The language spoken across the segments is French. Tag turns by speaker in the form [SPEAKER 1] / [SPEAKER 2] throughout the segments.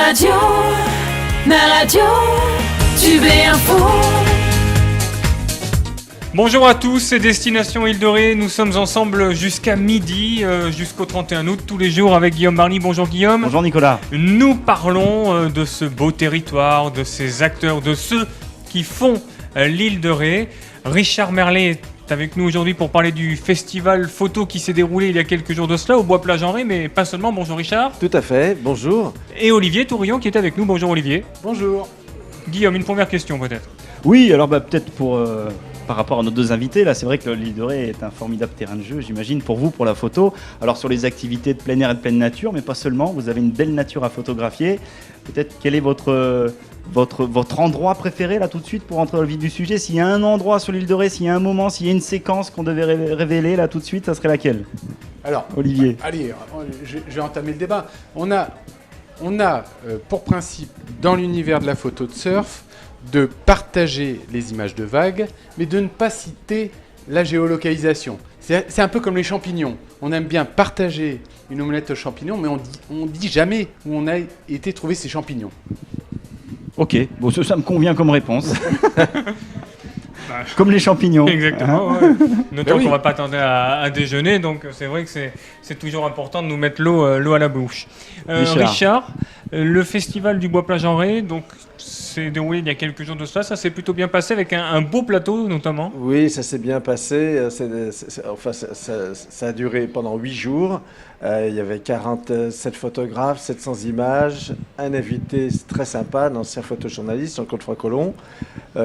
[SPEAKER 1] radio, Tube et Info.
[SPEAKER 2] Bonjour à tous, c'est Destination Île de Ré. Nous sommes ensemble jusqu'à midi, jusqu'au 31 août, tous les jours avec Guillaume Barny. Bonjour Guillaume.
[SPEAKER 3] Bonjour Nicolas.
[SPEAKER 2] Nous parlons de ce beau territoire, de ces acteurs, de ceux qui font l'Île de Ré. Richard Merlet est avec nous aujourd'hui pour parler du festival photo qui s'est déroulé il y a quelques jours de cela au Bois-Plage en Ré, mais pas seulement. Bonjour Richard.
[SPEAKER 4] Tout à fait, bonjour.
[SPEAKER 2] Et Olivier Tourillon qui est avec nous. Bonjour Olivier.
[SPEAKER 5] Bonjour.
[SPEAKER 2] Guillaume, une première question peut-être.
[SPEAKER 3] Oui, alors peut-être par rapport à nos deux invités, là c'est vrai que l'Île de Ré est un formidable terrain de jeu, j'imagine, pour vous, pour la photo. Alors sur les activités de plein air et de pleine nature, mais pas seulement, vous avez une belle nature à photographier. Peut-être quel est votre endroit préféré là tout de suite pour rentrer dans le vif du sujet? S'il y a un endroit sur l'Île de Ré, s'il y a un moment, s'il y a une séquence qu'on devait révéler là tout de suite, ça serait laquelle?
[SPEAKER 5] Alors,
[SPEAKER 3] Olivier.
[SPEAKER 5] Allez, je vais entamer le débat. On a pour principe, dans l'univers de la photo de surf, de partager les images de vagues, mais de ne pas citer la géolocalisation. C'est un peu comme les champignons. On aime bien partager une omelette aux champignons, mais on dit jamais où on a été trouver ces champignons.
[SPEAKER 3] Ok, bon, ça me convient comme réponse. Comme les champignons.
[SPEAKER 2] Exactement,
[SPEAKER 3] Hein,
[SPEAKER 2] ouais. Notons
[SPEAKER 5] oui.
[SPEAKER 2] qu'on ne va pas attendre à déjeuner, donc c'est vrai que c'est toujours important de nous mettre l'eau à la bouche. Richard, le festival du Bois-Plage en Ré, donc s'est déroulé il y a quelques jours de cela, ça s'est plutôt bien passé avec un beau plateau notamment.
[SPEAKER 4] Oui, ça s'est bien passé. Ça a duré pendant 8 jours. Il y avait 47 photographes, 700 images, un invité très sympa, un ancien photojournaliste, Jean-Claude Froid-Colomb.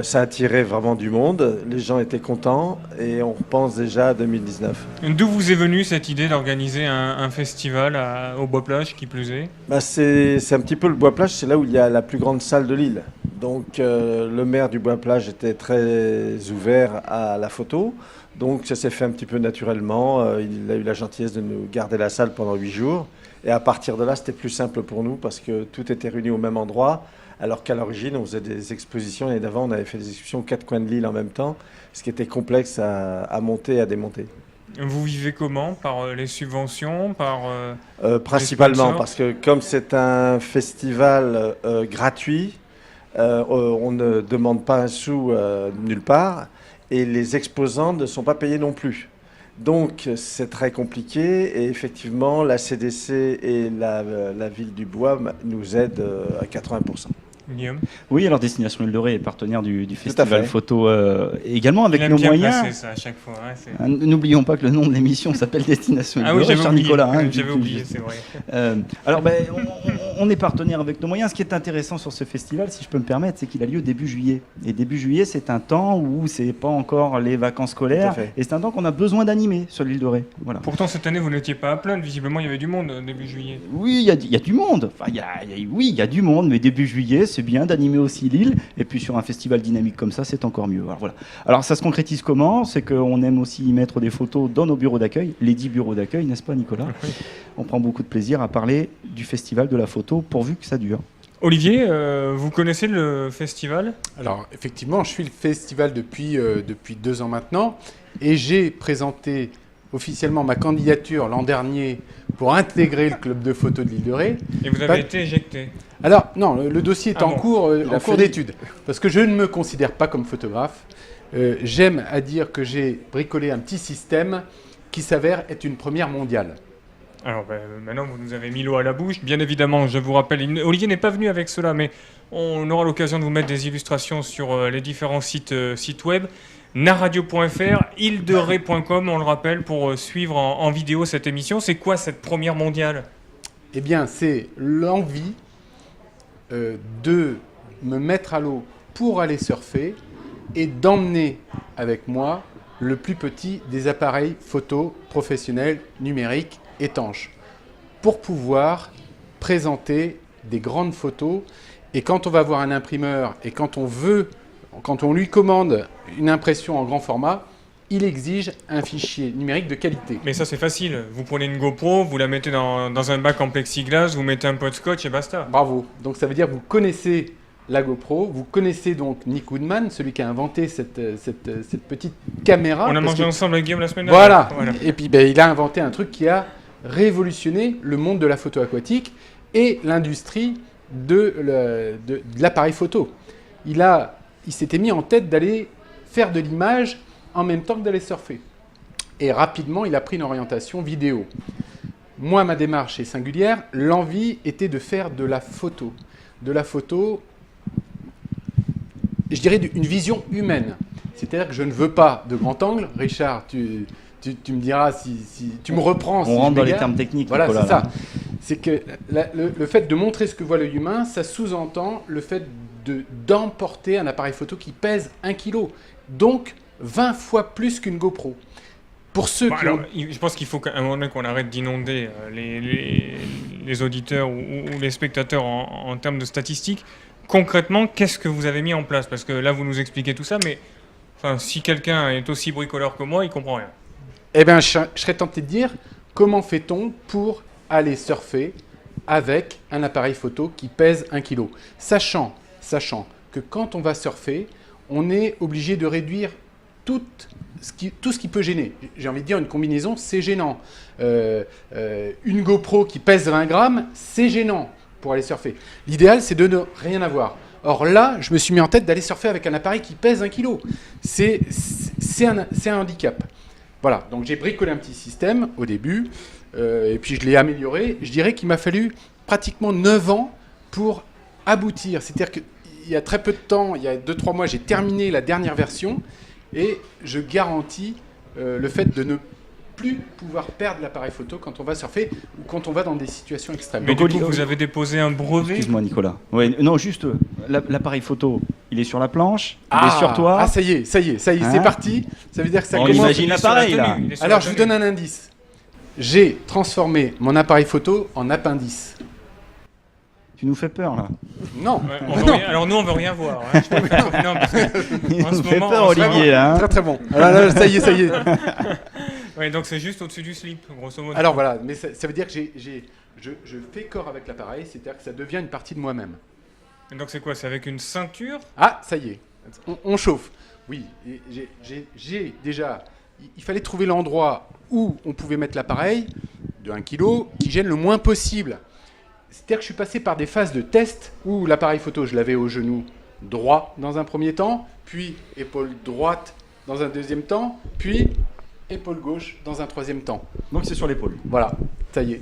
[SPEAKER 4] Ça a attiré vraiment du monde. Les gens étaient contents et on repense déjà à 2019.
[SPEAKER 2] D'où vous est venue cette idée d'organiser un festival au Bois-Plage, qui plus est?
[SPEAKER 4] C'est un petit peu le Bois-Plage, c'est là où il y a la plus grande salle de l'île. Donc le maire du Bois-Plage était très ouvert à la photo. Donc ça s'est fait un petit peu naturellement. Il a eu la gentillesse de nous garder la salle pendant 8 jours. Et à partir de là, c'était plus simple pour nous parce que tout était réuni au même endroit. Alors qu'à l'origine, on faisait des expositions. L'année d'avant, on avait fait des expositions aux 4 coins de l'île en même temps, ce qui était complexe à monter et à démonter.
[SPEAKER 2] Vous vivez comment? Par les subventions,
[SPEAKER 4] Principalement
[SPEAKER 2] les sponsors?
[SPEAKER 4] parce que comme c'est un festival gratuit, on ne demande pas un sou nulle part et les exposants ne sont pas payés non plus. Donc c'est très compliqué et effectivement la CDC et la ville du Bois nous aident à 80%.
[SPEAKER 2] Guillaume?
[SPEAKER 3] Oui, alors Destination Île de Ré est partenaire du
[SPEAKER 4] à
[SPEAKER 3] festival
[SPEAKER 4] fait.
[SPEAKER 3] photo également avec
[SPEAKER 2] Il aime
[SPEAKER 3] nos
[SPEAKER 2] bien
[SPEAKER 3] moyens.
[SPEAKER 2] placer ça à chaque fois. Ouais,
[SPEAKER 3] N'oublions pas que le nom de l'émission s'appelle Destination Île
[SPEAKER 2] Ah
[SPEAKER 3] de
[SPEAKER 2] oui,
[SPEAKER 3] Ré,
[SPEAKER 2] j'avais
[SPEAKER 3] cher
[SPEAKER 2] oublié,
[SPEAKER 3] Nicolas. Hein,
[SPEAKER 2] j'avais oublié, c'est vrai.
[SPEAKER 3] Alors, on est partenaire avec nos moyens. Ce qui est intéressant sur ce festival, si je peux me permettre, c'est qu'il a lieu début juillet. Et début juillet, c'est un temps où c'est pas encore les vacances scolaires.
[SPEAKER 4] Tout à fait.
[SPEAKER 3] Et c'est un temps qu'on a besoin d'animer sur l'île de Ré. Voilà.
[SPEAKER 2] Pourtant, cette année, vous n'étiez pas à plaindre. Visiblement, il y avait du monde début juillet.
[SPEAKER 3] Oui, il y a du monde. Enfin, oui, il y a du monde, mais début juillet, c'est bien d'animer aussi l'île. Et puis sur un festival dynamique comme ça, c'est encore mieux. Alors, voilà. Alors ça se concrétise comment? C'est qu'on aime aussi y mettre des photos dans nos bureaux d'accueil, les 10 bureaux d'accueil, n'est-ce pas Nicolas? On prend beaucoup de plaisir à parler du festival de la photo, pourvu que ça dure.
[SPEAKER 2] Olivier, vous connaissez le festival?
[SPEAKER 5] Alors, effectivement, je suis le festival depuis 2 ans maintenant et j'ai présenté officiellement ma candidature l'an dernier pour intégrer le club de photo de l'Île de Ré.
[SPEAKER 2] Et vous avez été éjecté.
[SPEAKER 5] Alors, non, le dossier est en cours
[SPEAKER 4] failli.
[SPEAKER 5] d'étude, parce que je ne me considère pas comme photographe. J'aime à dire que j'ai bricolé un petit système qui s'avère être une première mondiale.
[SPEAKER 2] Alors maintenant, vous nous avez mis l'eau à la bouche. Bien évidemment, je vous rappelle, Olivier n'est pas venu avec cela, mais on aura l'occasion de vous mettre des illustrations sur les différents sites web. Naradio.fr, île-de-ré.com, on le rappelle, pour suivre en vidéo cette émission. C'est quoi cette première mondiale?
[SPEAKER 5] Eh bien, c'est l'envie de me mettre à l'eau pour aller surfer et d'emmener avec moi le plus petit des appareils photo professionnels numériques étanches pour pouvoir présenter des grandes photos. Et quand on va voir un imprimeur et quand on lui commande une impression en grand format, il exige un fichier numérique de qualité.
[SPEAKER 2] Mais ça, c'est facile. Vous prenez une GoPro, vous la mettez dans un bac en plexiglas, vous mettez un pot de scotch et basta.
[SPEAKER 5] Bravo. Donc ça veut dire que vous connaissez la GoPro, vous connaissez donc Nick Woodman, celui qui a inventé cette petite caméra.
[SPEAKER 2] On a
[SPEAKER 5] parce
[SPEAKER 2] mangé
[SPEAKER 5] que-
[SPEAKER 2] ensemble avec Guillaume la semaine dernière.
[SPEAKER 5] Voilà. Et puis il a inventé un truc qui a révolutionné le monde de la photo aquatique et l'industrie de l'appareil photo. Il s'était mis en tête d'aller faire de l'image en même temps que d'aller surfer. Et rapidement, il a pris une orientation vidéo. Moi, ma démarche est singulière. L'envie était de faire de la photo. De la photo, je dirais, une vision humaine. C'est-à-dire que je ne veux pas de grand angle. Richard, tu me diras si tu me reprends.
[SPEAKER 3] On rentre dans les termes techniques.
[SPEAKER 5] Voilà,
[SPEAKER 3] Nicolas,
[SPEAKER 5] c'est ça.
[SPEAKER 3] là.
[SPEAKER 5] C'est que le fait de montrer ce que voit l'œil humain, ça sous-entend le fait d'emporter un appareil photo qui pèse 1 kg. Donc 20 fois plus qu'une GoPro. Pour ceux qui ont...
[SPEAKER 2] Je pense qu'il faut qu'à un moment donné qu'on arrête d'inonder les auditeurs ou les spectateurs en termes de statistiques. Concrètement, qu'est-ce que vous avez mis en place? Parce que là, vous nous expliquez tout ça, mais enfin, si quelqu'un est aussi bricoleur que moi, il comprend rien.
[SPEAKER 5] Eh bien, je serais tenté de dire, comment fait-on pour aller surfer avec un appareil photo qui pèse 1 kg? Sachant que quand on va surfer, on est obligé de réduire tout ce qui peut gêner. J'ai envie de dire, une combinaison, c'est gênant. Une GoPro qui pèse 20 grammes, c'est gênant pour aller surfer. L'idéal, c'est de ne rien avoir. Or là, je me suis mis en tête d'aller surfer avec un appareil qui pèse 1 kg. C'est un handicap. Voilà, donc j'ai bricolé un petit système au début, et puis je l'ai amélioré. Je dirais qu'il m'a fallu pratiquement 9 ans pour aboutir. C'est-à-dire qu'il y a très peu de temps, il y a 2-3 mois, j'ai terminé la dernière version, et je garantis le fait de ne plus pouvoir perdre l'appareil photo quand on va surfer ou quand on va dans des situations extrêmes.
[SPEAKER 2] Mais du coup, vous avez déposé un brevet?
[SPEAKER 3] Excuse-moi, Nicolas. Ouais, non, juste l'appareil photo, il est sur la planche, il est sur toi.
[SPEAKER 5] Ah, ça y est, c'est
[SPEAKER 3] Hein
[SPEAKER 5] parti. Ça veut dire que ça
[SPEAKER 3] On
[SPEAKER 5] commence.
[SPEAKER 3] imagine l'appareil, là.
[SPEAKER 5] Alors, je vous donne un indice. J'ai transformé mon appareil photo en appendice.
[SPEAKER 3] Tu nous fais peur, là.
[SPEAKER 5] Non.
[SPEAKER 2] Ouais, alors nous, on veut rien voir. Hein. Non, parce que
[SPEAKER 3] Il
[SPEAKER 2] en
[SPEAKER 3] nous
[SPEAKER 2] ce
[SPEAKER 3] fait
[SPEAKER 2] moment,
[SPEAKER 3] peur, Olivier, là. Hein.
[SPEAKER 5] Très très bon. Alors là, ça y est.
[SPEAKER 2] Ouais, donc c'est juste au-dessus du slip, grosso modo.
[SPEAKER 5] Alors voilà, mais ça veut dire que je fais corps avec l'appareil, c'est-à-dire que ça devient une partie de moi-même.
[SPEAKER 2] Et donc c'est quoi? C'est avec une ceinture?
[SPEAKER 5] Ah, ça y est, on chauffe. Oui, j'ai déjà... Il fallait trouver l'endroit où on pouvait mettre l'appareil de 1 kg qui gêne le moins possible. C'est-à-dire que je suis passé par des phases de test où l'appareil photo, je l'avais au genou droit dans un premier temps, puis épaule droite dans un deuxième temps, puis épaule gauche dans un troisième temps.
[SPEAKER 3] Donc c'est sur l'épaule.
[SPEAKER 5] Voilà, ça y est.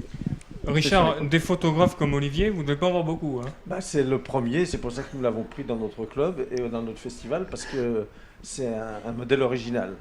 [SPEAKER 2] Richard, des photographes comme Olivier, vous ne devez pas en avoir beaucoup. Hein.
[SPEAKER 4] Bah, c'est le premier, c'est pour ça que nous l'avons pris dans notre club et dans notre festival, parce que c'est un modèle original.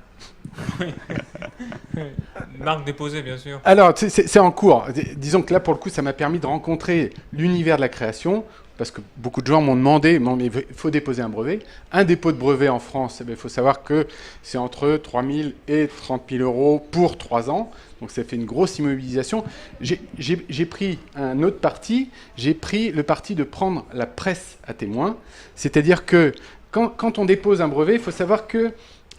[SPEAKER 2] Marque déposée, bien sûr.
[SPEAKER 5] Alors, c'est en cours. Disons que là, pour le coup, ça m'a permis de rencontrer l'univers de la création, parce que beaucoup de gens m'ont demandé, mais il faut déposer un brevet. Un dépôt de brevet en France, il faut savoir que c'est entre 3 000 et 30 000 euros pour 3 ans. Donc ça fait une grosse immobilisation. J'ai pris un autre parti. J'ai pris le parti de prendre la presse à témoin. C'est-à-dire que quand on dépose un brevet, il faut savoir que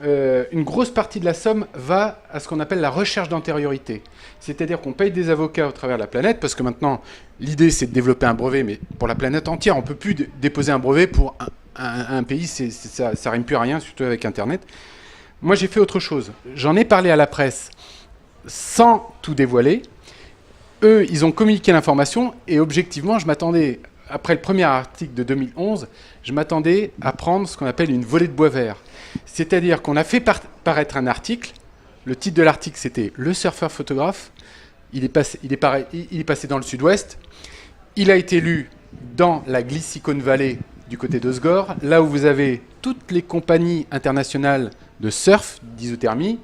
[SPEAKER 5] une grosse partie de la somme va à ce qu'on appelle la recherche d'antériorité. C'est-à-dire qu'on paye des avocats au travers de la planète, parce que maintenant, l'idée, c'est de développer un brevet, mais pour la planète entière. On ne peut plus déposer un brevet pour un pays, ça ne rime plus à rien, surtout avec Internet. Moi, j'ai fait autre chose. J'en ai parlé à la presse sans tout dévoiler. Eux, ils ont communiqué l'information, et objectivement, je m'attendais, après le premier article de 2011, je m'attendais à prendre ce qu'on appelle une volée de bois vert. C'est-à-dire qu'on a fait paraître un article. Le titre de l'article, c'était « Le surfeur photographe ». Il est passé dans le sud-ouest. Il a été lu dans la Glisicone Valley du côté d'Osgore, là où vous avez toutes les compagnies internationales de surf, d'isothermie,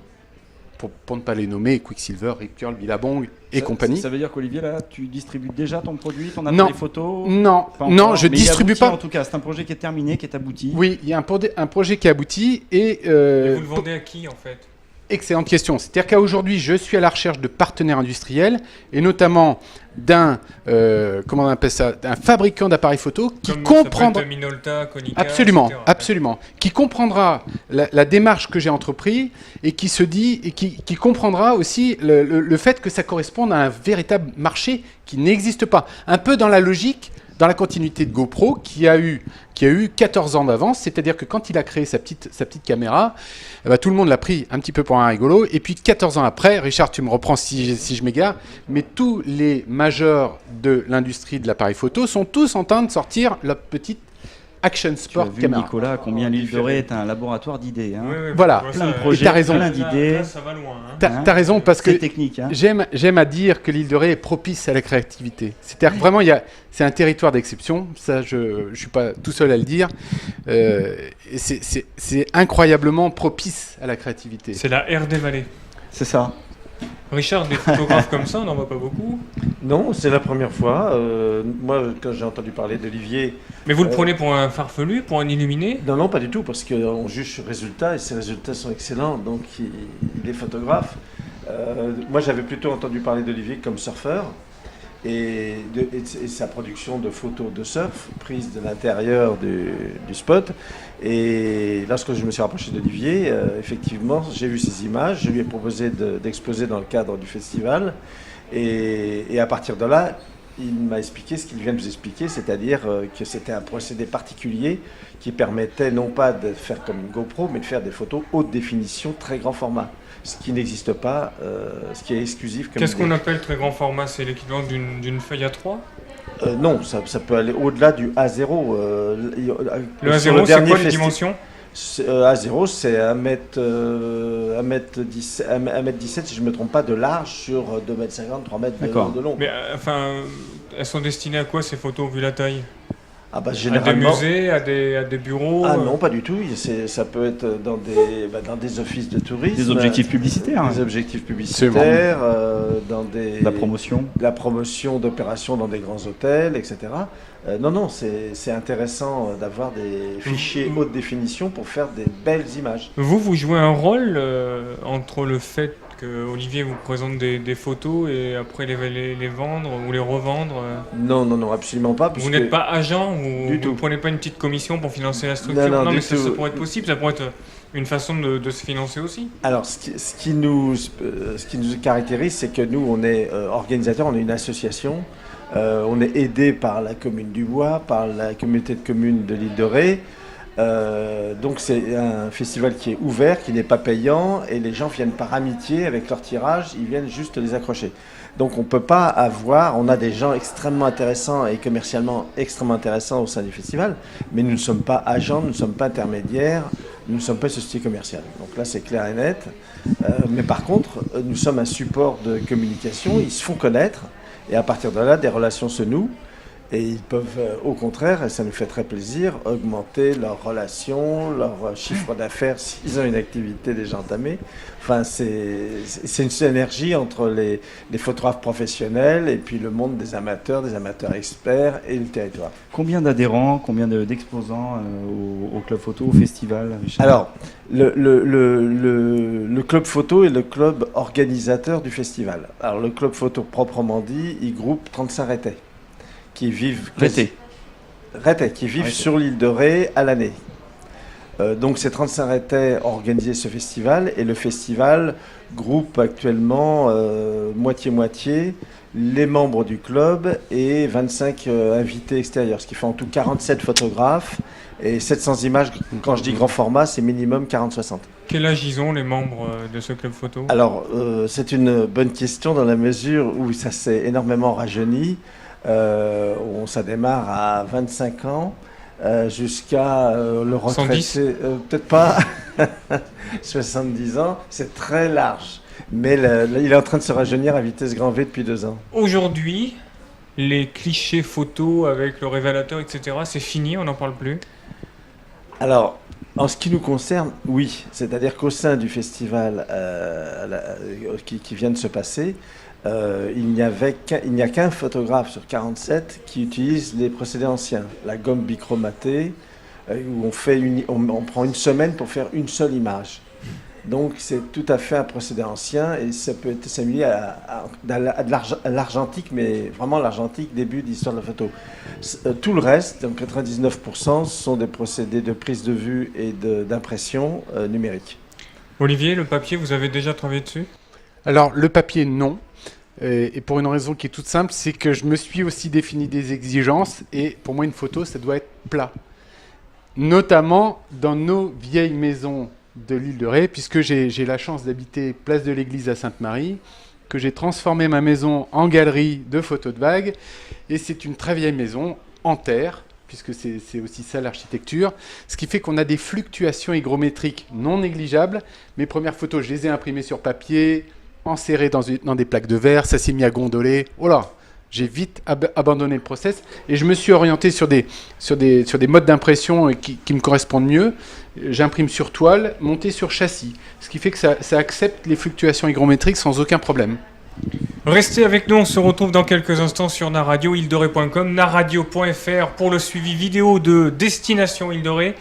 [SPEAKER 5] pour ne pas les nommer, Quicksilver, Rip Curl, Billabong et compagnie.
[SPEAKER 3] Ça veut dire qu'Olivier, là, tu distribues déjà ton produit, ton appareil photo?
[SPEAKER 5] Non, je distribue pas.
[SPEAKER 3] En tout cas, c'est un projet qui est terminé, qui est abouti.
[SPEAKER 5] Oui, il y a un projet qui est abouti et
[SPEAKER 2] vous le vendez à qui, en fait?
[SPEAKER 5] Excellente question. C'est-à-dire qu'à aujourd'hui, je suis à la recherche de partenaires industriels et notamment d'un comment on appelle ça, d'un fabricant d'appareils photo qui comprendra
[SPEAKER 2] Minolta, Konica,
[SPEAKER 5] absolument,
[SPEAKER 2] etc.
[SPEAKER 5] absolument, qui comprendra la démarche que j'ai entreprise et qui se dit et qui comprendra aussi le fait que ça corresponde à un véritable marché qui n'existe pas. Un peu dans la logique dans la continuité de GoPro qui a eu 14 ans d'avance, c'est-à-dire que quand il a créé sa petite caméra, eh ben, tout le monde l'a pris un petit peu pour un rigolo, et puis 14 ans après, Richard, tu me reprends si je m'égare, mais tous les majeurs de l'industrie de l'appareil photo sont tous en train de sortir leur petite Action
[SPEAKER 3] Tu as
[SPEAKER 5] Sport
[SPEAKER 3] vu,
[SPEAKER 5] caméra.
[SPEAKER 3] Nicolas, combien l'île de Ré est un laboratoire d'idées. Hein.
[SPEAKER 5] Voilà.
[SPEAKER 2] je vois
[SPEAKER 3] Plein de
[SPEAKER 2] ça.
[SPEAKER 3] projets,
[SPEAKER 5] t'as raison.
[SPEAKER 3] plein d'idées.
[SPEAKER 2] Là, ça va loin. Hein.
[SPEAKER 5] T'as raison, parce que
[SPEAKER 3] C'est technique. Hein.
[SPEAKER 5] j'aime à dire que l'île de Ré est propice à la créativité. C'est-à-dire que vraiment, c'est un territoire d'exception. Ça, je ne suis pas tout seul à le dire. Et c'est incroyablement propice à la créativité.
[SPEAKER 2] C'est la R des vallées.
[SPEAKER 3] C'est ça.
[SPEAKER 2] Richard, des photographes comme ça, on n'en voit pas beaucoup.
[SPEAKER 4] Non, c'est la première fois. Moi, quand j'ai entendu parler d'Olivier,
[SPEAKER 2] Mais vous le prenez pour un farfelu, pour un illuminé?
[SPEAKER 4] non, pas du tout, parce qu'on juge sur résultats et ces résultats sont excellents, donc il est photographe. Moi, j'avais plutôt entendu parler d'Olivier comme surfeur et sa production de photos de surf prises de l'intérieur du spot. Et lorsque je me suis rapproché d'Olivier, effectivement, j'ai vu ces images, je lui ai proposé d'exposer dans le cadre du festival. Et à partir de là, il m'a expliqué ce qu'il vient de vous expliquer, c'est-à-dire que c'était un procédé particulier qui permettait non pas de faire comme une GoPro, mais de faire des photos haute définition, très grand format. Ce qui n'existe pas, ce qui est exclusif.
[SPEAKER 2] Qu'est-ce qu'on appelle très grand format? C'est l'équivalent d'une feuille A3?
[SPEAKER 4] Non, ça peut aller au-delà du A0.
[SPEAKER 2] Le A0, c'est quoi les dimensions?
[SPEAKER 4] A0, c'est 1m17, si je ne me trompe pas, de large sur 2m50, 3 mètres de long.
[SPEAKER 2] Mais elles sont destinées à quoi ces photos vu la taille?
[SPEAKER 4] Ah bah,
[SPEAKER 2] À des
[SPEAKER 4] généralement...
[SPEAKER 2] musées, à des bureaux?
[SPEAKER 4] Ah non, pas du tout. Ça peut être dans des offices de tourisme.
[SPEAKER 3] Des objectifs publicitaires.
[SPEAKER 4] Des objectifs publicitaires, dans
[SPEAKER 3] La promotion.
[SPEAKER 4] la promotion d'opérations dans des grands hôtels, etc. Non, c'est intéressant d'avoir des fichiers haute définition pour faire des belles images.
[SPEAKER 2] Vous jouez un rôle entre le fait que Olivier vous présente des photos et après les vendre ou les revendre?
[SPEAKER 4] Non, absolument pas.
[SPEAKER 2] Vous n'êtes pas agent ou
[SPEAKER 4] Du
[SPEAKER 2] vous
[SPEAKER 4] tout.
[SPEAKER 2] ne prenez pas une petite commission pour financer la structure?
[SPEAKER 4] Non,
[SPEAKER 2] mais
[SPEAKER 4] du
[SPEAKER 2] ça
[SPEAKER 4] tout.
[SPEAKER 2] pourrait être possible, ça pourrait être une façon de se financer aussi.
[SPEAKER 4] Alors, ce qui nous caractérise, c'est que nous, on est organisateurs, on est une association. On est aidé par la commune du Bois, par la communauté de communes de l'île de Ré. Donc c'est un festival qui est ouvert, qui n'est pas payant, et les gens viennent par amitié avec leur tirage, ils viennent juste les accrocher. Donc on ne peut pas on a des gens extrêmement intéressants et commercialement extrêmement intéressants au sein du festival, mais nous ne sommes pas agents, nous ne sommes pas intermédiaires, nous ne sommes pas une société commerciale. Donc là c'est clair et net. Mais par contre, nous sommes un support de communication, ils se font connaître, et à partir de là, des relations se nouent. Et ils peuvent, au contraire, et ça nous fait très plaisir, augmenter leurs relations, leur chiffre d'affaires s'ils ont une activité déjà entamée. Enfin, c'est une synergie entre les photographes professionnels et puis le monde des amateurs experts et le territoire.
[SPEAKER 3] Combien d'adhérents, combien d'exposants au club photo, au festival, Richard?
[SPEAKER 4] Alors, le club photo est le club organisateur du festival. Alors, le club photo proprement dit, il groupe 35 rétais qui vivent sur l'île de Ré à l'année. Donc ces 35 rétais ont organisé ce festival et le festival groupe actuellement moitié-moitié les membres du club et 25 invités extérieurs, ce qui fait en tout 47 photographes et 700 images. Quand je dis grand format, c'est minimum 40-60.
[SPEAKER 2] Quel âge ils ont les membres de ce club photo?
[SPEAKER 4] Alors c'est une bonne question dans la mesure où ça s'est énormément rajeuni. Ça démarre à 25 ans jusqu'à le retraité, peut-être pas 70 ans, c'est très large. Mais il est en train de se rajeunir à vitesse grand V depuis 2 ans.
[SPEAKER 2] Aujourd'hui, les clichés photos avec le révélateur, etc., c'est fini, on n'en parle plus?
[SPEAKER 4] Alors, en ce qui nous concerne, oui. C'est-à-dire qu'au sein du festival qui vient de se passer, il n'y a qu'un photographe sur 47 qui utilise les procédés anciens, la gomme bichromatée, où on prend une semaine pour faire une seule image. Donc c'est tout à fait un procédé ancien et ça peut être assimilé à l'argentique, mais vraiment l'argentique début de l'histoire de la photo. Tout le reste, donc 99%, sont des procédés de prise de vue et d'impression numérique.
[SPEAKER 2] Olivier, le papier, vous avez déjà travaillé dessus?
[SPEAKER 5] Alors, le papier, non. Et pour une raison qui est toute simple, c'est que je me suis aussi défini des exigences. Et pour moi, une photo, ça doit être plat. Notamment dans nos vieilles maisons de l'île de Ré, puisque j'ai la chance d'habiter place de l'Église à Sainte-Marie, que j'ai transformé ma maison en galerie de photos de vagues. Et c'est une très vieille maison en terre, puisque c'est aussi ça l'architecture, ce qui fait qu'on a des fluctuations hygrométriques non négligeables. Mes premières photos, je les ai imprimées sur papier, enserrées dans des plaques de verre, ça s'est mis à gondoler. Oh là, j'ai vite abandonné le process et je me suis orienté sur des modes d'impression qui me correspondent mieux. J'imprime sur toile, monté sur châssis, ce qui fait que ça accepte les fluctuations hygrométriques sans aucun problème.
[SPEAKER 2] Restez avec nous, on se retrouve dans quelques instants sur Naradio, île-de-ré.com, naradio.fr pour le suivi vidéo de Destination Île de Ré.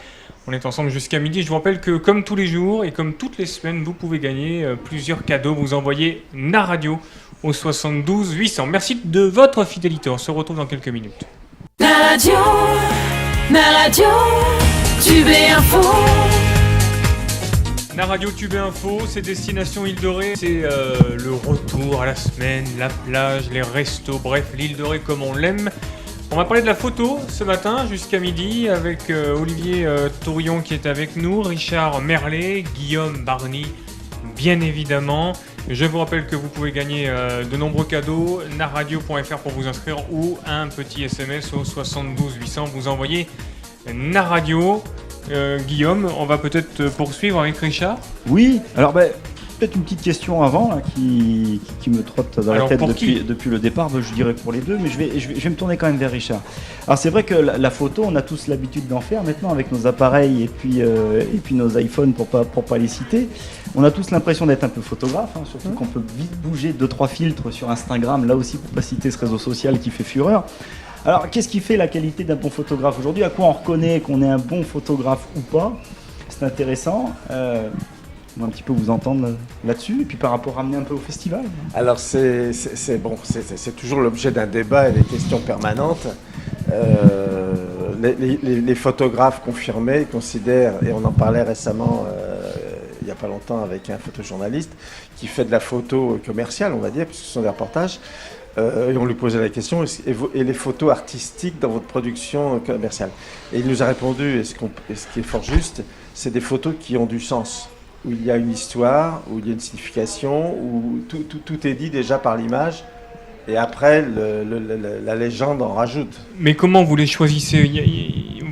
[SPEAKER 2] On est ensemble jusqu'à midi. Je vous rappelle que comme tous les jours et comme toutes les semaines, vous pouvez gagner plusieurs cadeaux. Vous envoyez Naradio au 72 800. Merci de votre fidélité. On se retrouve dans quelques minutes.
[SPEAKER 1] Naradio, Tube et Info.
[SPEAKER 2] Naradio Tube et Info, c'est Destination Île de Ré. C'est le retour à la semaine, la plage, les restos, bref, l'île de Ré comme on l'aime. On va parler de la photo ce matin jusqu'à midi avec Olivier Tourion qui est avec nous, Richard Merlet, Guillaume Barny, bien évidemment. Je vous rappelle que vous pouvez gagner de nombreux cadeaux, naradio.fr pour vous inscrire ou un petit SMS au 72 800. Vous envoyez Naradio. Guillaume, on va peut-être poursuivre avec Richard.
[SPEAKER 3] Oui, alors peut-être une petite question avant là, qui me trotte dans la tête depuis le départ. Je dirais pour les deux, mais je vais me tourner quand même vers Richard. Alors c'est vrai que la photo, on a tous l'habitude d'en faire maintenant avec nos appareils et puis nos iPhones pour pas les citer. On a tous l'impression d'être un peu photographe, hein, surtout qu'on peut vite bouger 2-3 filtres sur Instagram, là aussi pour pas citer ce réseau social qui fait fureur. Alors, qu'est-ce qui fait la qualité d'un bon photographe aujourd'hui? À quoi on reconnaît qu'on est un bon photographe ou pas? C'est intéressant. On va un petit peu vous entendre là-dessus, et puis par rapport ramener un peu au festival.
[SPEAKER 4] Alors, c'est toujours l'objet d'un débat et des questions permanentes. Les photographes confirmés considèrent, et on en parlait récemment il n'y a pas longtemps avec un photojournaliste qui fait de la photo commerciale, on va dire, puisque ce sont des reportages. Et on lui posait la question, et les photos artistiques dans votre production commerciale? Et il nous a répondu, et ce qui est fort juste, c'est des photos qui ont du sens, où il y a une histoire, où il y a une signification, où tout est dit déjà par l'image, et après la légende en rajoute.
[SPEAKER 2] Mais comment vous les choisissez?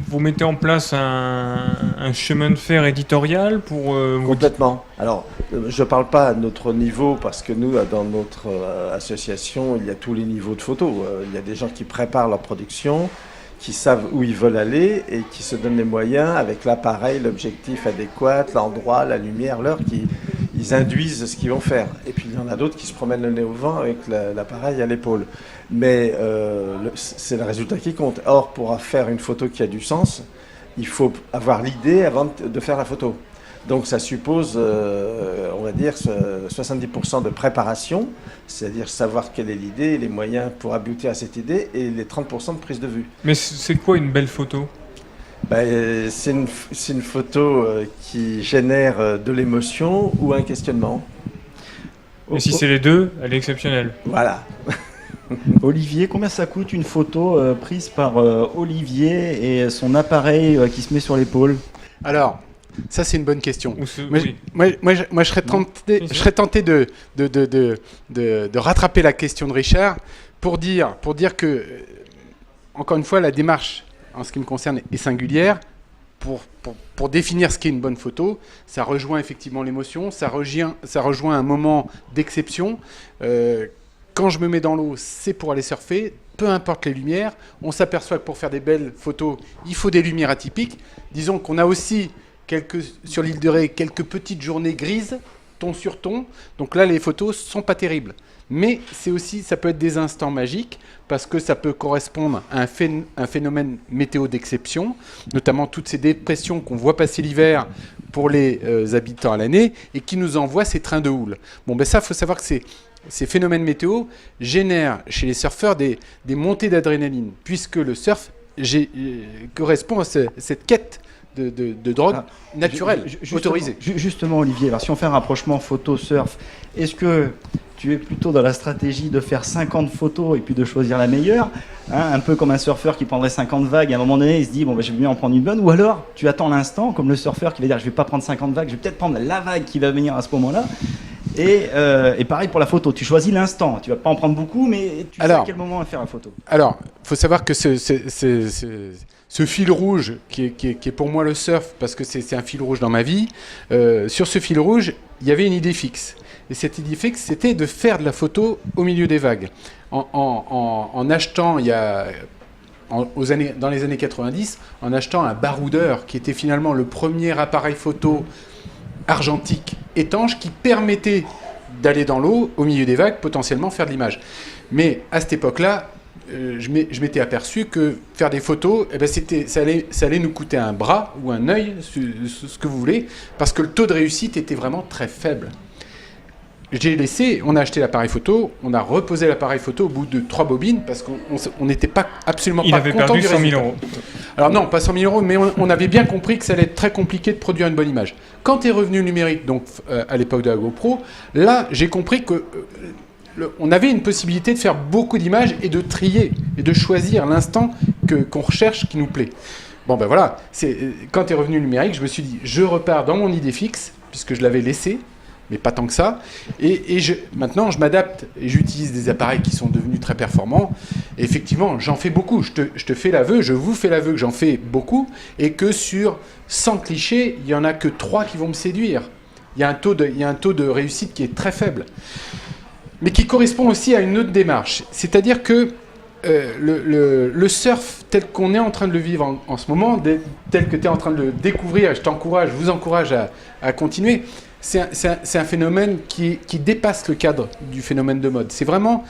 [SPEAKER 2] Vous mettez en place un chemin de fer éditorial pour...
[SPEAKER 4] Complètement. Alors, je ne parle pas à notre niveau, parce que nous, dans notre association, il y a tous les niveaux de photos. Il y a des gens qui préparent leur production, qui savent où ils veulent aller et qui se donnent les moyens avec l'appareil, l'objectif adéquat, l'endroit, la lumière, l'heure, ils induisent ce qu'ils vont faire. Et puis il y en a d'autres qui se promènent le nez au vent avec l'appareil à l'épaule. Mais c'est le résultat qui compte. Or, pour faire une photo qui a du sens, il faut avoir l'idée avant de faire la photo. Donc ça suppose, on va dire, 70% de préparation, c'est-à-dire savoir quelle est l'idée et les moyens pour aboutir à cette idée, et les 30% de prise de vue.
[SPEAKER 2] Mais c'est quoi une belle photo?
[SPEAKER 4] C'est une photo qui génère de l'émotion ou un questionnement.
[SPEAKER 2] Et si c'est les deux, elle est exceptionnelle.
[SPEAKER 4] Voilà.
[SPEAKER 3] Olivier, combien ça coûte une photo prise par Olivier et son appareil qui se met sur l'épaule?
[SPEAKER 5] Alors, ça c'est une bonne question.
[SPEAKER 2] Oui.
[SPEAKER 5] Moi, je serais tenté de rattraper la question de Richard pour dire que, encore une fois, la démarche, en ce qui me concerne, est singulière. Pour définir ce qu'est une bonne photo, ça rejoint effectivement l'émotion, ça rejoint un moment d'exception. Quand je me mets dans l'eau, c'est pour aller surfer, peu importe les lumières. On s'aperçoit que pour faire des belles photos, il faut des lumières atypiques. Disons qu'on a aussi, sur l'île de Ré, quelques petites journées grises, ton sur ton. Donc là, les photos sont pas terribles. Mais ça peut être des instants magiques, parce que ça peut correspondre à un phénomène météo d'exception, notamment toutes ces dépressions qu'on voit passer l'hiver pour les habitants à l'année, et qui nous envoient ces trains de houle. Ça, il faut savoir que ces phénomènes météo génèrent chez les surfeurs des montées d'adrénaline, puisque le surf correspond à cette quête de drogue naturelle, autorisée.
[SPEAKER 3] Justement, Olivier, alors si on fait un rapprochement photo-surf, est-ce que tu es plutôt dans la stratégie de faire 50 photos et puis de choisir la meilleure, un peu comme un surfeur qui prendrait 50 vagues, et à un moment donné il se dit bon, je vais mieux en prendre une bonne, ou alors tu attends l'instant, comme le surfeur qui va dire je vais pas prendre 50 vagues, je vais peut-être prendre la vague qui va venir à ce moment-là. Et pareil pour la photo, tu choisis l'instant, tu vas pas en prendre beaucoup, mais tu sais à quel moment faire la photo.
[SPEAKER 5] Alors, il faut savoir que ce fil rouge, qui est pour moi le surf, parce que c'est un fil rouge dans ma vie, sur ce fil rouge, il y avait une idée fixe. Et cette idée fixe, c'était de faire de la photo au milieu des vagues. En achetant, dans les années 90, en achetant un baroudeur, qui était finalement le premier appareil photo argentique étanche qui permettait d'aller dans l'eau, au milieu des vagues, potentiellement faire de l'image. Mais à cette époque-là, je m'étais aperçu que faire des photos, ça allait nous coûter un bras ou un œil, ce que vous voulez, parce que le taux de réussite était vraiment très faible. On a acheté l'appareil photo, on a reposé l'appareil photo au bout de 3 bobines, parce qu'on n'était absolument pas content du résultat. Il avait perdu 100 000 euros. Alors non, pas 100 000 euros, mais on avait bien compris que ça allait être très compliqué de produire une bonne image. Quand est revenu le numérique, donc à l'époque de la GoPro, là j'ai compris que on avait une possibilité de faire beaucoup d'images et de trier, et de choisir l'instant qu'on recherche qui nous plaît. Bon ben voilà, quand est revenu le numérique, je me suis dit, je repars dans mon idée fixe, puisque je l'avais laissé, mais pas tant que ça. Maintenant, je m'adapte et j'utilise des appareils qui sont devenus très performants. Et effectivement, j'en fais beaucoup. Je te fais l'aveu, je vous fais l'aveu que j'en fais beaucoup et que sur 100 clichés, il n'y en a que 3 qui vont me séduire. Il y a un taux de réussite qui est très faible. Mais qui correspond aussi à une autre démarche. C'est-à-dire que le surf tel qu'on est en train de le vivre en ce moment, tel que tu es en train de le découvrir, je vous encourage à continuer. C'est un phénomène qui dépasse le cadre du phénomène de mode. C'est vraiment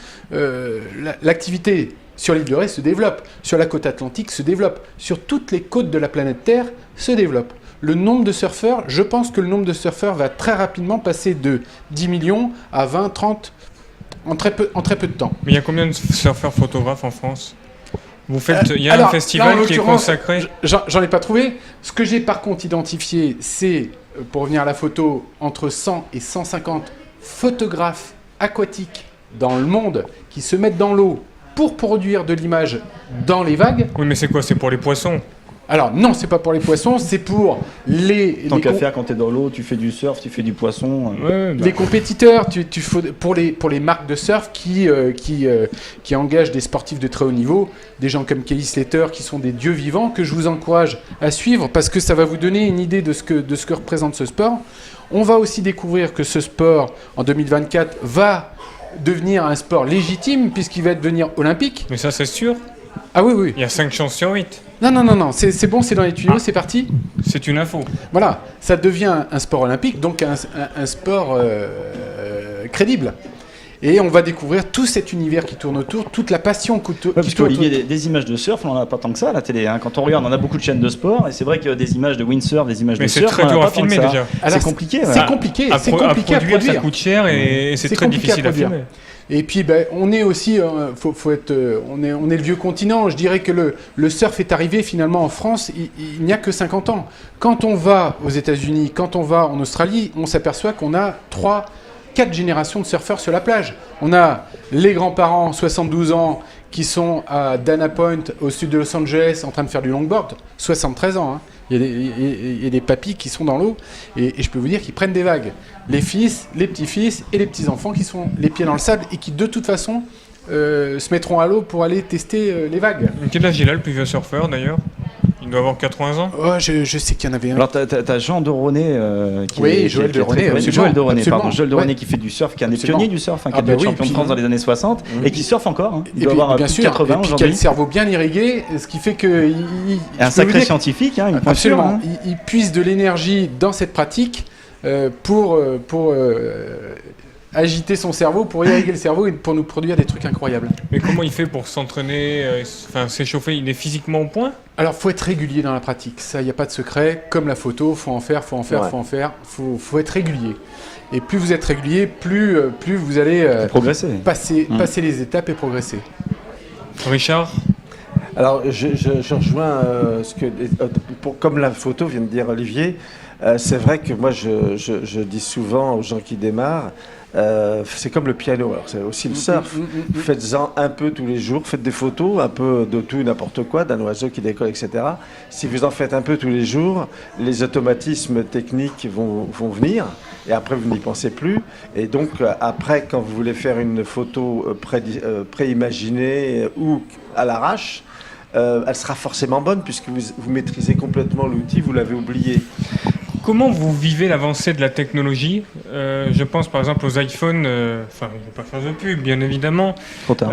[SPEAKER 5] l'activité sur l'île de Ré se développe, sur la côte atlantique se développe, sur toutes les côtes de la planète Terre se développe. Le nombre de surfeurs, je pense que le nombre de surfeurs va très rapidement passer de 10 millions à 20, 30 en très peu de temps.
[SPEAKER 2] Mais il y a combien de surfeurs photographes en France ? Il y a un festival qui est consacré.
[SPEAKER 5] J'en ai pas trouvé. Ce que j'ai par contre identifié, c'est, pour revenir à la photo, entre 100 et 150 photographes aquatiques dans le monde qui se mettent dans l'eau pour produire de l'image dans les vagues.
[SPEAKER 2] Oui, mais c'est quoi ? C'est pour les poissons ?
[SPEAKER 5] Alors non, c'est pas pour les poissons, c'est pour
[SPEAKER 3] Tant qu'à faire, quand tu es dans l'eau, tu fais du surf, tu fais du poisson.
[SPEAKER 5] Les compétiteurs, pour les marques de surf qui engagent des sportifs de très haut niveau, des gens comme Kelly Slater qui sont des dieux vivants que je vous encourage à suivre parce que ça va vous donner une idée de ce que représente ce sport. On va aussi découvrir que ce sport en 2024 va devenir un sport légitime puisqu'il va devenir olympique.
[SPEAKER 2] Mais ça c'est sûr.
[SPEAKER 5] Ah oui.
[SPEAKER 2] Il y a 5 chances sur 8.
[SPEAKER 5] Non, c'est bon, c'est dans les tuyaux, c'est parti.
[SPEAKER 2] C'est une info.
[SPEAKER 5] Voilà, ça devient un sport olympique, donc un sport crédible. Et on va découvrir tout cet univers qui tourne autour, toute la passion qui tourne autour.
[SPEAKER 3] Il y a des images de surf, on n'en a pas tant que ça à la télé. Hein. Quand on regarde, on a beaucoup de chaînes de sport, et c'est vrai que des images de windsurf, des images de surf,
[SPEAKER 2] c'est très dur à filmer déjà.
[SPEAKER 5] Alors,
[SPEAKER 3] c'est compliqué.
[SPEAKER 5] C'est compliqué à produire.
[SPEAKER 2] Ça coûte cher et c'est très difficile à filmer.
[SPEAKER 5] Et puis, on est aussi, on est le vieux continent. Je dirais que le surf est arrivé finalement en France il n'y a que 50 ans. Quand on va aux États-Unis, quand on va en Australie, on s'aperçoit qu'on a 4 générations de surfeurs sur la plage. On a les grands-parents, 72 ans, qui sont à Dana Point, au sud de Los Angeles, en train de faire du longboard. 73 ans, hein. Il y a des papis qui sont dans l'eau, et je peux vous dire qu'ils prennent des vagues. Les fils, les petits-fils et les petits-enfants qui sont les pieds dans le sable et qui, de toute façon, se mettront à l'eau pour aller tester les vagues.
[SPEAKER 2] Quel âge il a, le plus vieux surfeur, d'ailleurs ? Il doit avoir 80 ans.
[SPEAKER 5] Oh, je sais qu'il y en avait un.
[SPEAKER 3] Alors, t'as Jean de René
[SPEAKER 5] Joël de René.
[SPEAKER 3] Joël de René qui fait du surf, qui est un des pionniers du surf, qui a été champion de France dans les années 60 et qui surfe encore. Hein. Il doit avoir plus de 80 aujourd'hui.
[SPEAKER 5] Qui a le cerveau bien irrigué, ce qui fait que.
[SPEAKER 3] Un sacré scientifique, hein,
[SPEAKER 5] absolument. Il puise de l'énergie dans cette pratique pour agiter son cerveau, pour irriguer le cerveau et pour nous produire des trucs incroyables.
[SPEAKER 2] Mais comment il fait pour s'entraîner, s'échauffer ? Il est physiquement au point ?
[SPEAKER 5] Alors, faut être régulier dans la pratique. Ça, il n'y a pas de secret. Comme la photo, faut en faire. Faut être régulier. Et plus vous êtes régulier, plus vous allez
[SPEAKER 3] progresser.
[SPEAKER 5] Passer les étapes et progresser.
[SPEAKER 2] Richard ?
[SPEAKER 4] Alors, je rejoins comme la photo vient de dire Olivier, c'est vrai que moi, je dis souvent aux gens qui démarrent, c'est comme le piano, alors c'est aussi le surf. Faites-en un peu tous les jours, faites des photos, un peu de tout, n'importe quoi, d'un oiseau qui décolle, etc. Si vous en faites un peu tous les jours, les automatismes techniques vont venir, et après vous n'y pensez plus. Et donc après, quand vous voulez faire une photo préimaginée ou à l'arrache, elle sera forcément bonne puisque vous maîtrisez complètement l'outil, vous l'avez oublié.
[SPEAKER 2] Comment vous vivez l'avancée de la technologie ? Je pense par exemple aux iPhones, enfin je ne vais pas faire de pub bien évidemment,
[SPEAKER 3] Trop tard.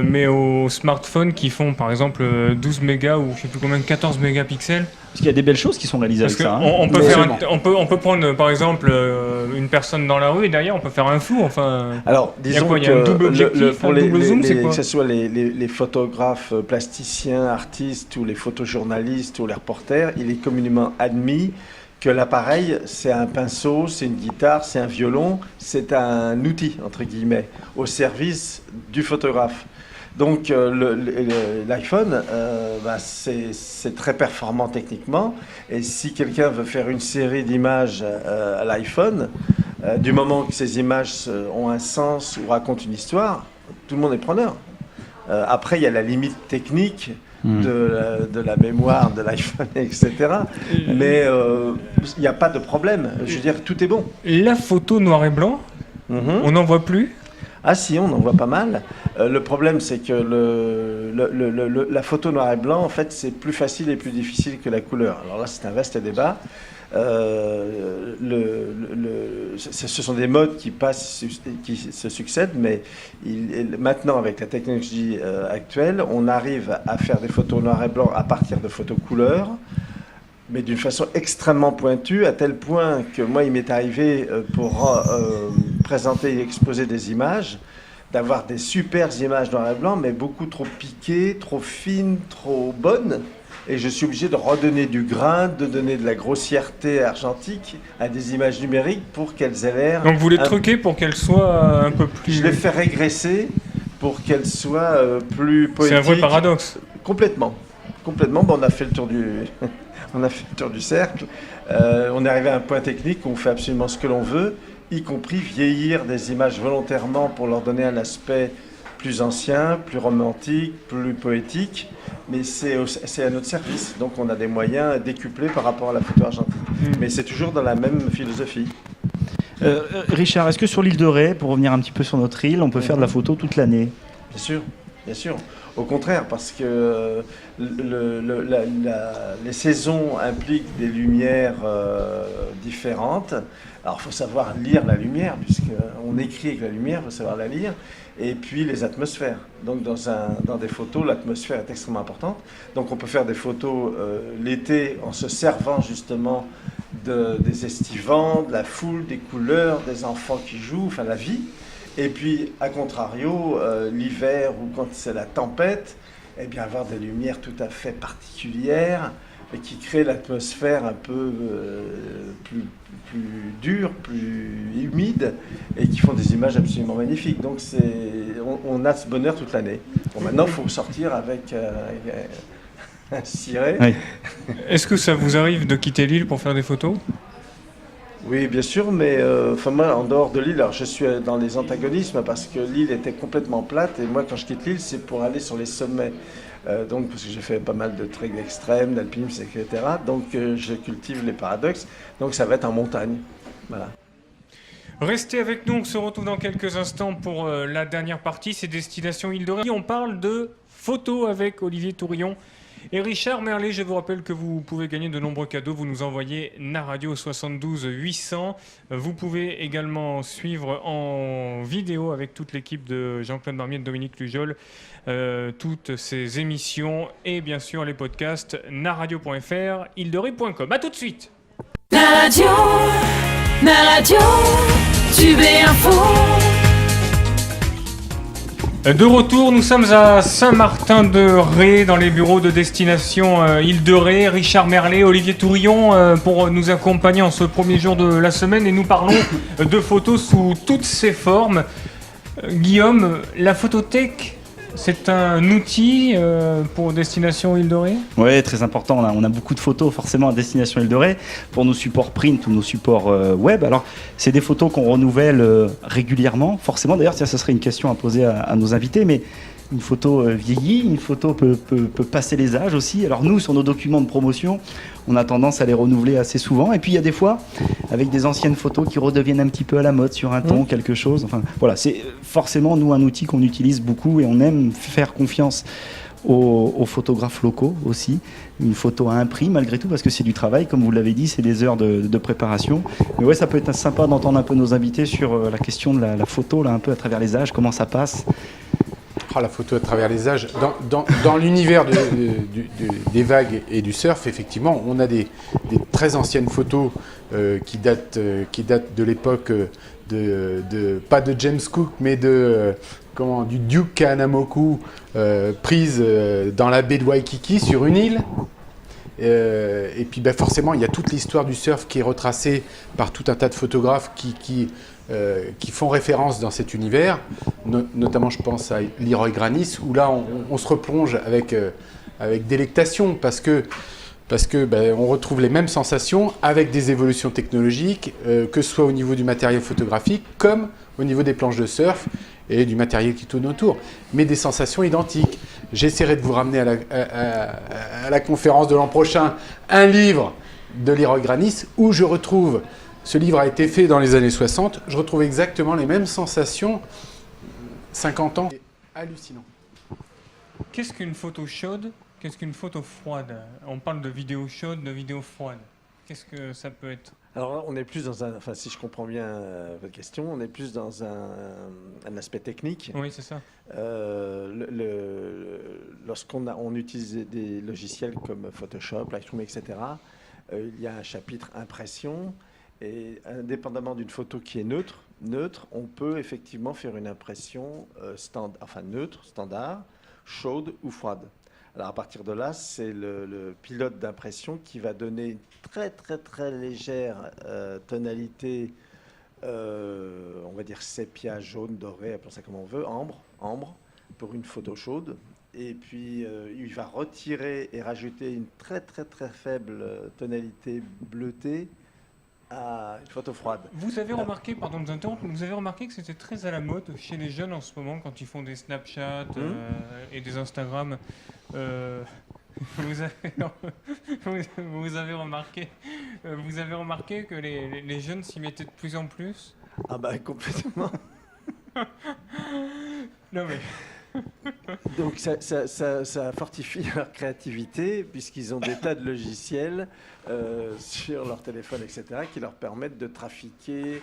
[SPEAKER 2] mais aux smartphones qui font par exemple 12 mégas ou je ne sais plus combien, 14 mégapixels.
[SPEAKER 3] Parce qu'il y a des belles choses qui sont réalisées
[SPEAKER 2] Parce
[SPEAKER 3] avec ça.
[SPEAKER 2] qu'on peut,
[SPEAKER 5] Mais
[SPEAKER 2] on peut prendre par exemple une personne dans la rue et derrière on peut faire un flou. Enfin,
[SPEAKER 4] Alors, disons
[SPEAKER 2] il y a un double objectif,
[SPEAKER 4] pour
[SPEAKER 2] un double zoom, c'est quoi ?
[SPEAKER 4] que ce soit les photographes plasticiens, artistes ou les photojournalistes ou les reporters, il est communément admis que l'appareil, c'est un pinceau, c'est une guitare, c'est un violon, c'est un outil, entre guillemets, au service du photographe. Donc l'iPhone, c'est très performant techniquement. Et si quelqu'un veut faire une série d'images à l'iPhone, du moment que ces images ont un sens ou racontent une histoire, tout le monde est preneur. Après, il y a la limite technique de la mémoire de l'iPhone, etc. Mais il n'y a pas de problème. Je veux dire, tout est bon.
[SPEAKER 2] La photo noir et blanc, on n'en voit plus.
[SPEAKER 4] Ah si, on en voit pas mal. Le problème, c'est que la photo noir et blanc, en fait, c'est plus facile et plus difficile que la couleur. Alors là, c'est un vaste débat. Ce sont des modes qui passent, qui se succèdent, mais maintenant, avec la technologie actuelle, on arrive à faire des photos noir et blanc à partir de photos couleurs, mais d'une façon extrêmement pointue, à tel point que moi, il m'est arrivé pour présenter et exposer des images, d'avoir des super images noir et blanc, mais beaucoup trop piquées, trop fines, trop bonnes. Et je suis obligé de redonner du grain, de donner de la grossièreté argentique à des images numériques pour qu'elles aient l'air...
[SPEAKER 2] Donc vous les truquez pour qu'elles soient un peu plus...
[SPEAKER 4] Je les fais régresser pour qu'elles soient plus poétiques.
[SPEAKER 2] C'est un vrai paradoxe.
[SPEAKER 4] Complètement. Complètement. Bon, on a fait le tour du... on a fait le tour du cercle. On est arrivé à un point technique où on fait absolument ce que l'on veut, y compris vieillir des images volontairement pour leur donner un aspect plus ancien, plus romantique, plus poétique, mais c'est à notre service. Donc on a des moyens décuplés par rapport à la photo argentique. Mais c'est toujours dans la même philosophie.
[SPEAKER 3] Richard, est-ce que sur l'île de Ré, pour revenir un petit peu sur notre île, on peut faire de la photo toute l'année ?
[SPEAKER 4] Bien sûr, bien sûr. Au contraire, parce que les saisons impliquent des lumières différentes. Alors, il faut savoir lire la lumière, puisqu'on écrit avec la lumière, il faut savoir la lire. Et puis, les atmosphères. Donc, dans des photos, l'atmosphère est extrêmement importante. Donc, on peut faire des photos l'été en se servant justement des estivants, de la foule, des couleurs, des enfants qui jouent, enfin la vie. Et puis, à contrario, l'hiver ou quand c'est la tempête, eh bien, avoir des lumières tout à fait particulières et qui créent l'atmosphère un peu plus dure, plus humide et qui font des images absolument magnifiques. Donc, on a ce bonheur toute l'année. Bon, maintenant, il faut sortir avec un ciré.
[SPEAKER 3] Oui.
[SPEAKER 2] Est-ce que ça vous arrive de quitter l'île pour faire des photos ?
[SPEAKER 4] Oui, bien sûr, mais moi, en dehors de l'île, alors je suis dans les antagonismes parce que l'île était complètement plate et moi, quand je quitte l'île, c'est pour aller sur les sommets. Donc, parce que j'ai fait pas mal de treks extrêmes, d'alpinisme, etc. Donc, je cultive les paradoxes. Donc, ça va être en montagne. Voilà.
[SPEAKER 2] Restez avec nous, on se retrouve dans quelques instants pour la dernière partie, c'est Destination Île de Ré. On parle de photos avec Olivier Tourillon et Richard Merlet. Je vous rappelle que vous pouvez gagner de nombreux cadeaux. Vous nous envoyez Naradio 72 800. Vous pouvez également suivre en vidéo avec toute l'équipe de Jean-Claude Marmier et de Dominique Lujol toutes ces émissions et bien sûr les podcasts naradio.fr, île-de-ré.com. A tout de suite.
[SPEAKER 1] Naradio, Tube et Info.
[SPEAKER 2] De retour, nous sommes à Saint-Martin-de-Ré, dans les bureaux de Destination Île de Ré. Richard Merlet, Olivier Tourillon pour nous accompagner en ce premier jour de la semaine et nous parlons de photos sous toutes ses formes. Guillaume, la photothèque C'est un outil pour destination Île de Ré?
[SPEAKER 3] Oui, très important. On a beaucoup de photos forcément à destination Île de Ré pour nos supports print ou nos supports web. Alors, c'est des photos qu'on renouvelle régulièrement. Forcément, d'ailleurs, ça serait une question à poser à nos invités, mais une photo vieillit, une photo peut passer les âges aussi. Alors nous, sur nos documents de promotion, on a tendance à les renouveler assez souvent. Et puis il y a des fois, avec des anciennes photos qui redeviennent un petit peu à la mode sur un ton, quelque chose. Enfin voilà, c'est forcément nous un outil qu'on utilise beaucoup et on aime faire confiance aux photographes locaux aussi. Une photo à un prix malgré tout parce que c'est du travail, comme vous l'avez dit, c'est des heures de préparation. Mais ouais, ça peut être sympa d'entendre un peu nos invités sur la question de la photo, là, un peu à travers les âges, comment ça passe.
[SPEAKER 5] La photo à travers les âges. Dans l'univers des vagues et du surf, effectivement, on a des très anciennes photos qui datent de l'époque pas de James Cook, mais du Duke Kahanamoku, prise dans la baie de Waikiki sur une île. Et puis forcément, il y a toute l'histoire du surf qui est retracée par tout un tas de photographes qui font référence dans cet univers, notamment je pense à Leroy Granis, où là on se replonge avec délectation parce que on retrouve les mêmes sensations avec des évolutions technologiques, que ce soit au niveau du matériel photographique comme au niveau des planches de surf et du matériel qui tourne autour, mais des sensations identiques. J'essaierai de vous ramener à la conférence de l'an prochain un livre de Leroy Granis où je retrouve. Ce livre a été fait dans les années 60. Je retrouve exactement les mêmes sensations 50 ans. C'est hallucinant.
[SPEAKER 2] Qu'est-ce qu'une photo chaude? Qu'est-ce qu'une photo froide? On parle de vidéo chaude, de vidéo froide. Qu'est-ce que ça peut être?
[SPEAKER 4] Alors on est plus dans un, enfin si je comprends bien votre question, on est plus dans un aspect technique.
[SPEAKER 2] Oui, c'est ça.
[SPEAKER 4] Lorsqu'on utilise des logiciels comme Photoshop, Lightroom, etc., il y a un chapitre impression. Et indépendamment d'une photo qui est neutre, on peut effectivement faire une impression neutre, standard, chaude ou froide. Alors à partir de là, c'est le pilote d'impression qui va donner une très très très légère tonalité, on va dire sépia, jaune, doré, appelons ça comme on veut, ambre, pour une photo chaude. Et puis il va retirer et rajouter une très très très faible tonalité bleutée à une photo froide.
[SPEAKER 2] Vous avez remarqué, pardon de vous interrompre, vous avez remarqué que c'était très à la mode chez les jeunes en ce moment quand ils font des Snapchat et des Instagram. Vous avez remarqué que les jeunes s'y mettaient de plus en plus?
[SPEAKER 4] Ah bah complètement.
[SPEAKER 2] Non mais...
[SPEAKER 4] Donc ça fortifie leur créativité puisqu'ils ont des tas de logiciels sur leur téléphone, etc., qui leur permettent de trafiquer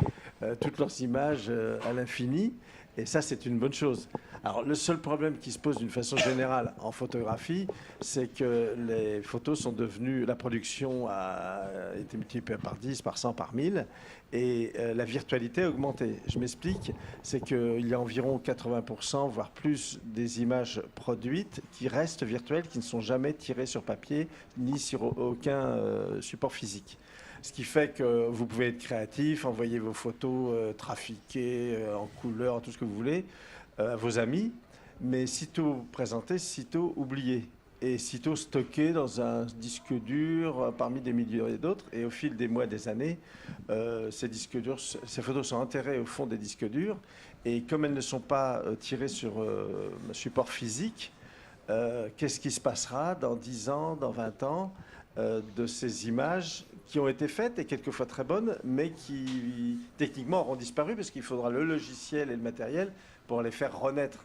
[SPEAKER 4] toutes leurs images à l'infini. Et ça, c'est une bonne chose. Alors, le seul problème qui se pose d'une façon générale en photographie, c'est que les photos sont devenues... La production a été multipliée par 10, par 100, par 1000, et la virtualité a augmenté. Je m'explique, c'est qu'il y a environ 80%, voire plus, des images produites qui restent virtuelles, qui ne sont jamais tirées sur papier, ni sur aucun support physique. Ce qui fait que vous pouvez être créatif, envoyer vos photos trafiquées en couleur, tout ce que vous voulez, à vos amis, mais sitôt présenté, sitôt oublié, et sitôt stocké dans un disque dur parmi des milliers d'autres. Et au fil des mois, des années, ces disques durs, ces photos sont enterrées au fond des disques durs, et comme elles ne sont pas tirées sur un support physique, qu'est-ce qui se passera dans 10 ans, dans 20 ans de ces images qui ont été faites et quelquefois très bonnes, mais qui techniquement auront disparu parce qu'il faudra le logiciel et le matériel pour les faire renaître.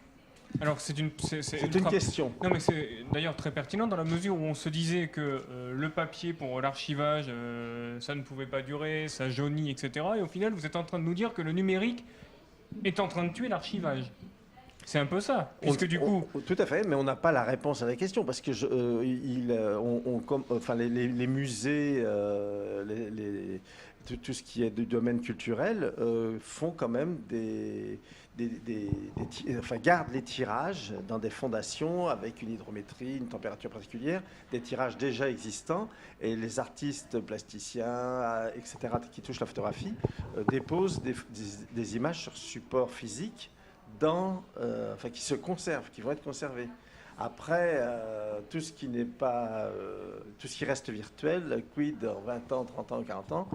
[SPEAKER 2] Alors c'est une
[SPEAKER 4] question.
[SPEAKER 2] Non mais c'est d'ailleurs très pertinent dans la mesure où on se disait que le papier pour l'archivage, ça ne pouvait pas durer, ça jaunit, etc. Et au final, vous êtes en train de nous dire que le numérique est en train de tuer l'archivage. C'est un peu ça, puisque du coup...
[SPEAKER 4] Tout à fait, mais on n'a pas la réponse à la question, parce que les musées, tout ce qui est du domaine culturel, font quand même gardent les tirages dans des fondations avec une hydrométrie, une température particulière, des tirages déjà existants, et les artistes plasticiens, etc., qui touchent la photographie, déposent des images sur support physique qui se conservent, qui vont être conservés. Après, tout ce qui n'est pas, tout ce qui reste virtuel, quid dans 20 ans, 30 ans, 40 ans,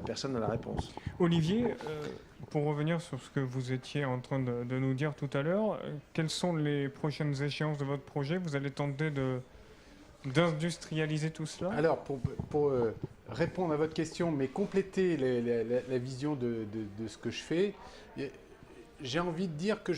[SPEAKER 4] personne n'a la réponse.
[SPEAKER 2] Olivier, pour revenir sur ce que vous étiez en train de nous dire tout à l'heure, quelles sont les prochaines échéances de votre projet? Vous allez tenter d'industrialiser tout cela?
[SPEAKER 5] Alors, pour répondre à votre question, mais compléter la vision de ce que je fais, j'ai envie de dire que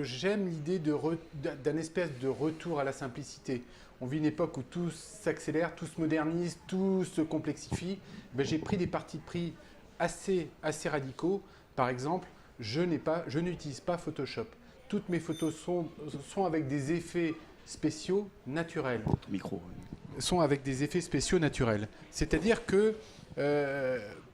[SPEAKER 5] j'aime l'idée d'un espèce de retour à la simplicité. On vit une époque où tout s'accélère, tout se modernise, tout se complexifie. J'ai pris des partis pris assez radicaux. Par exemple, je n'utilise pas Photoshop. Toutes mes photos sont avec des effets spéciaux naturels.
[SPEAKER 3] Micro.
[SPEAKER 5] Sont avec des effets spéciaux naturels. C'est-à-dire que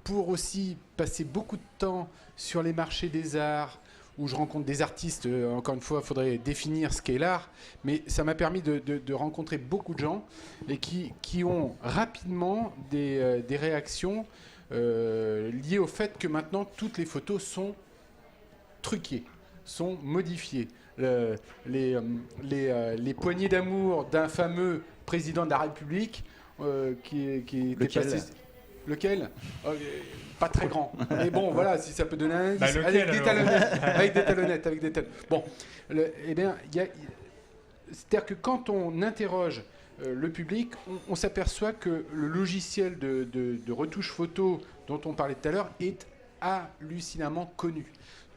[SPEAKER 5] pour aussi passer beaucoup de temps sur les marchés des arts, où je rencontre des artistes, encore une fois, il faudrait définir ce qu'est l'art, mais ça m'a permis de rencontrer beaucoup de gens et qui ont rapidement des réactions liées au fait que maintenant toutes les photos sont truquées, sont modifiées. Les poignées d'amour d'un fameux président de la République qui était passé... Lequel pas très grand. Mais bon, voilà, si ça peut donner un indice. Avec des talonnettes. Bon, c'est-à-dire que quand on interroge le public, on s'aperçoit que le logiciel de retouche photo dont on parlait tout à l'heure est hallucinamment connu.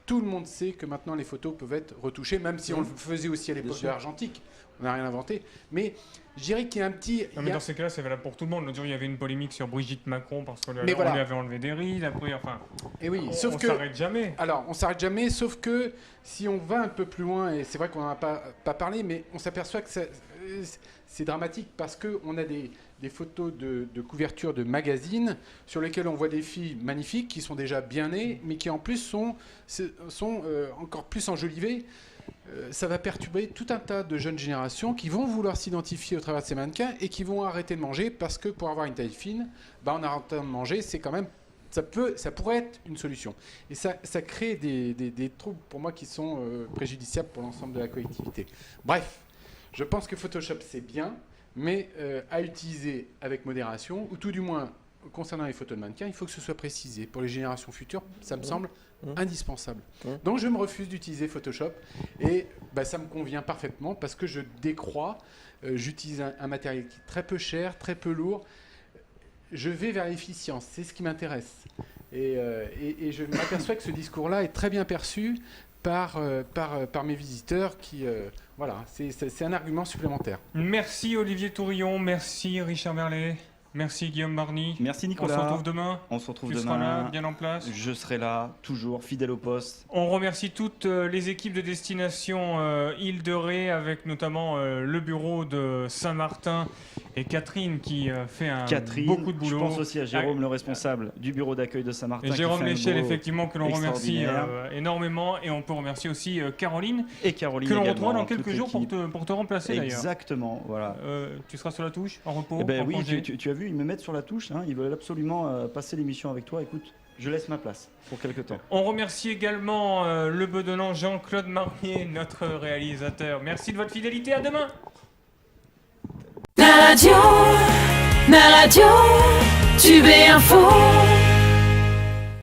[SPEAKER 5] Tout le monde sait que maintenant les photos peuvent être retouchées, même si on le faisait aussi à l'époque de l'argentique. On n'a rien inventé. Mais je dirais qu'il y a un petit...
[SPEAKER 2] Non, mais dans ces cas-là, c'est valable pour tout le monde. L'autre jour, il y avait une polémique sur Brigitte Macron parce qu'on lui avait enlevé des rides. Après, enfin,
[SPEAKER 5] et oui,
[SPEAKER 2] on ne s'arrête jamais.
[SPEAKER 5] Alors, on ne s'arrête jamais, sauf que si on va un peu plus loin, et c'est vrai qu'on n'en a pas parlé, mais on s'aperçoit que c'est dramatique parce qu'on a des photos de couverture de magazines sur lesquelles on voit des filles magnifiques qui sont déjà bien nées, mais qui en plus sont encore plus enjolivées. Ça va perturber tout un tas de jeunes générations qui vont vouloir s'identifier au travers de ces mannequins et qui vont arrêter de manger parce que pour avoir une taille fine, en arrêtant de manger, c'est quand même... Ça pourrait être une solution. Et ça crée des troubles pour moi qui sont préjudiciables pour l'ensemble de la collectivité. Bref, je pense que Photoshop c'est bien, mais à utiliser avec modération, ou tout du moins concernant les photos de mannequins, il faut que ce soit précisé. Pour les générations futures, ça me semble indispensable. Donc je me refuse d'utiliser Photoshop et ça me convient parfaitement parce que je décrois, j'utilise un matériel qui est très peu cher, très peu lourd. Je vais vers l'efficience, c'est ce qui m'intéresse. Et je m'aperçois que ce discours-là est très bien perçu par mes visiteurs qui... voilà, c'est un argument supplémentaire.
[SPEAKER 2] Merci Olivier Tourillon, merci Richard Merlet. Merci Guillaume Marny.
[SPEAKER 3] Merci Nicolas.
[SPEAKER 2] On se retrouve demain.
[SPEAKER 3] On se retrouve demain.
[SPEAKER 2] Tu seras là, bien en place.
[SPEAKER 3] Je serai là, toujours fidèle au poste.
[SPEAKER 2] On remercie toutes les équipes de destination Île-de-Ré, avec notamment le bureau de Saint-Martin et Catherine qui fait beaucoup de boulot.
[SPEAKER 3] Je pense aussi à Jérôme, le responsable du bureau d'accueil de Saint-Martin.
[SPEAKER 2] Et Jérôme Léchel, effectivement, que l'on remercie énormément. Et on peut remercier aussi Caroline.
[SPEAKER 3] Et Caroline
[SPEAKER 2] que l'on
[SPEAKER 3] également,
[SPEAKER 2] retrouvera dans quelques jours pour te remplacer d'ailleurs.
[SPEAKER 3] Exactement, voilà.
[SPEAKER 2] Tu seras sur la touche, en repos,
[SPEAKER 3] oui, tu as vu, ils me mettent sur la touche. Ils veulent absolument passer l'émission avec toi. Écoute, je laisse ma place pour quelques temps.
[SPEAKER 2] On remercie également le bedonnant Jean-Claude Marnier, notre réalisateur. Merci de votre fidélité. À demain.
[SPEAKER 1] La radio, Tube et Info.